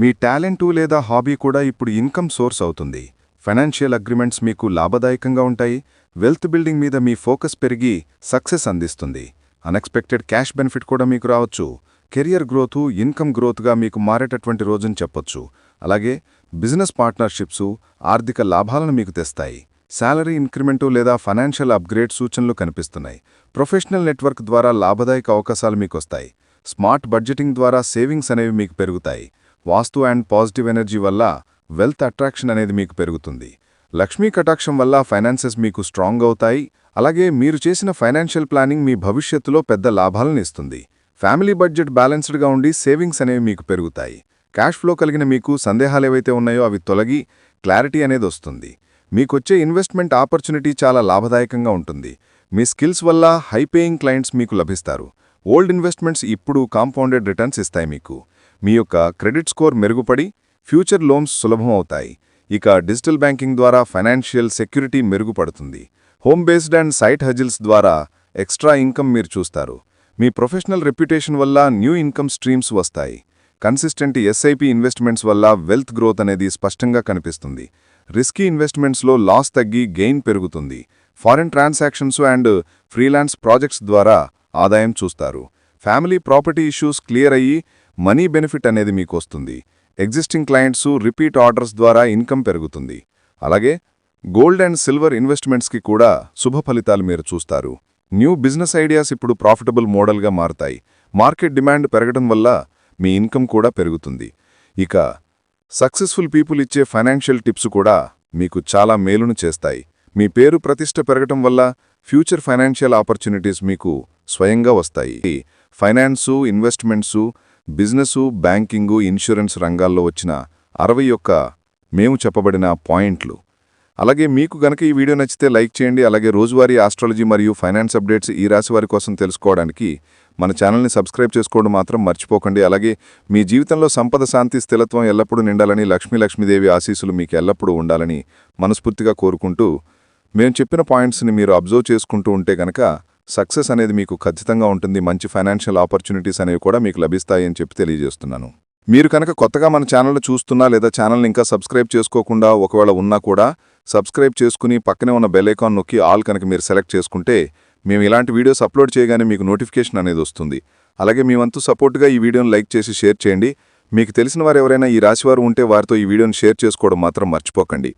మీ talent లేదా hobby కూడా ఇప్పుడు ఇన్కమ్ సోర్స్ అవుతుంది. ఫైనాన్షియల్ అగ్రిమెంట్స్ మీకు లాభదాయకంగా ఉంటాయి. వెల్త్ బిల్డింగ్ మీద మీ ఫోకస్ పెరిగి సక్సెస్ అందిస్తుంది. అన్ఎక్స్పెక్టెడ్ క్యాష్ బెనిఫిట్ కూడా మీకు రావచ్చు. కెరియర్ గ్రోతు, ఇన్కమ్ గ్రోత్గా మీకు మారేటటువంటి రోజుని చెప్పొచ్చు. అలాగే బిజినెస్ పార్ట్నర్షిప్సు ఆర్థిక లాభాలను మీకు తెస్తాయి. శాలరీ ఇంక్రిమెంటు లేదా ఫైనాన్షియల్ అప్గ్రేడ్ సూచనలు కనిపిస్తున్నాయి. ప్రొఫెషనల్ నెట్వర్క్ ద్వారా లాభదాయక అవకాశాలు మీకొస్తాయి. స్మార్ట్ బడ్జెటింగ్ ద్వారా సేవింగ్స్ అనేవి మీకు పెరుగుతాయి. వాస్తు అండ్ పాజిటివ్ ఎనర్జీ వల్ల వెల్త్ అట్రాక్షన్ అనేది మీకు పెరుగుతుంది. లక్ష్మీ కటాక్షం వల్ల ఫైనాన్సెస్ మీకు స్ట్రాంగ్ అవుతాయి. అలాగే మీరు చేసిన ఫైనాన్షియల్ ప్లానింగ్ మీ భవిష్యత్తులో పెద్ద లాభాలను ఇస్తుంది. ఫ్యామిలీ బడ్జెట్ బ్యాలెన్స్డ్గా ఉండి సేవింగ్స్ అనేవి మీకు పెరుగుతాయి. క్యాష్ ఫ్లో కలిగిన మీకు సందేహాలేవైతే ఉన్నాయో అవి తొలగి క్లారిటీ అనేది వస్తుంది. మీకొచ్చే ఇన్వెస్ట్మెంట్ ఆపర్చునిటీ చాలా లాభదాయకంగా ఉంటుంది. మీ స్కిల్స్ వల్ల హైపేయింగ్ క్లయింట్స్ మీకు లభిస్తారు. ఓల్డ్ ఇన్వెస్ట్మెంట్స్ ఇప్పుడు కాంపౌండెడ్ రిటర్న్స్ ఇస్తాయి మీకు. మీ యొక్క క్రెడిట్ స్కోర్ మెరుగుపడి ఫ్యూచర్ లోన్స్ సులభం అవుతాయి. ఇక డిజిటల్ బ్యాంకింగ్ ద్వారా ఫైనాన్షియల్ సెక్యూరిటీ మెరుగుపడుతుంది. Home based and site hustles ద్వారా ఎక్స్ట్రా ఇన్కమ్ మీరు చూస్తారు. మీ ప్రొఫెషనల్ రెప్యుటేషన్ వల్ల న్యూ ఇన్కమ్ స్ట్రీమ్స్ వస్తాయి. కన్సిస్టెంట్ ఎస్ఐపి ఇన్వెస్ట్మెంట్స్ వల్ల వెల్త్ గ్రోత్ అనేది స్పష్టంగా కనిపిస్తుంది. రిస్కీ ఇన్వెస్ట్మెంట్స్లో లాస్ తగ్గి గెయిన్ పెరుగుతుంది. Foreign transactions and freelance projects ద్వారా ఆదాయం చూస్తారు. ఫ్యామిలీ ప్రాపర్టీ ఇష్యూస్ క్లియర్ అయ్యి మనీ బెనిఫిట్ అనేది మీకు వస్తుంది. ఎగ్జిస్టింగ్ క్లయింట్స్ రిపీట్ ఆర్డర్స్ ద్వారా ఇన్కమ్ పెరుగుతుంది. అలాగే గోల్డ్ అండ్ సిల్వర్ ఇన్వెస్ట్మెంట్స్కి కూడా శుభ ఫలితాలు మీరు చూస్తారు. న్యూ బిజినెస్ ఐడియాస్ ఇప్పుడు ప్రాఫిటబుల్ మోడల్గా మారుతాయి. మార్కెట్ డిమాండ్ పెరగడం వల్ల మీ ఇన్కమ్ కూడా పెరుగుతుంది. ఇక సక్సెస్ఫుల్ పీపుల్ ఇచ్చే ఫైనాన్షియల్ టిప్స్ కూడా మీకు చాలా మేలును చేస్తాయి. మీ పేరు ప్రతిష్ట పెరగటం వల్ల ఫ్యూచర్ ఫైనాన్షియల్ ఆపర్చునిటీస్ మీకు స్వయంగా వస్తాయి. ఫైనాన్సు, ఇన్వెస్ట్మెంట్సు, బిజినెసు, బ్యాంకింగు, ఇన్సూరెన్స్ రంగాల్లో వచ్చిన 61 మేము చెప్పబడిన పాయింట్లు. అలాగే మీకు గనక ఈ వీడియో నచ్చితే లైక్ చేయండి. అలాగే రోజువారీ ఆస్ట్రాలజీ మరియు ఫైనాన్స్ అప్డేట్స్ ఈ రాశివారి కోసం తెలుసుకోవడానికి మన ఛానల్ని సబ్స్క్రైబ్ చేసుకోవడం మాత్రం మర్చిపోకండి. అలాగే మీ జీవితంలో సంపద, శాంతి, స్థిరత్వం ఎల్లప్పుడూ నిండాలని, లక్ష్మీదేవి ఆశీస్సులు మీకు ఎల్లప్పుడూ ఉండాలని మనస్ఫూర్తిగా కోరుకుంటూ, మేము చెప్పిన పాయింట్స్ని మీరు అబ్జర్వ్ చేసుకుంటూ ఉంటే గనక సక్సెస్ అనేది మీకు ఖచ్చితంగా ఉంటుంది. మంచి ఫైనాన్షియల్ ఆపర్చునిటీస్ అనేవి కూడా మీకు లభిస్తాయని చెప్పి తెలియజేస్తున్నాను. మీరు కనుక కొత్తగా మన ఛానల్ని చూస్తున్నా లేదా ఛానల్ని ఇంకా సబ్స్క్రైబ్ చేసుకోకుండా ఒకవేళ ఉన్నా కూడా సబ్స్క్రైబ్ చేసుకుని పక్కనే ఉన్న బెల్ ఐకాన్ నొక్కి ఆల్ కనుక మీరు సెలెక్ట్ చేసుకుంటే మేము ఇలాంటి వీడియోస్ అప్లోడ్ చేయగానే మీకు నోటిఫికేషన్ అనేది వస్తుంది. అలాగే మీ వంతు సపోర్ట్గా ఈ వీడియోని లైక్ చేసి షేర్ చేయండి. మీకు తెలిసిన వారు ఎవరైనా ఈ రాశివారు ఉంటే వారితో ఈ వీడియోని షేర్ చేసుకోవడం మాత్రం మర్చిపోకండి.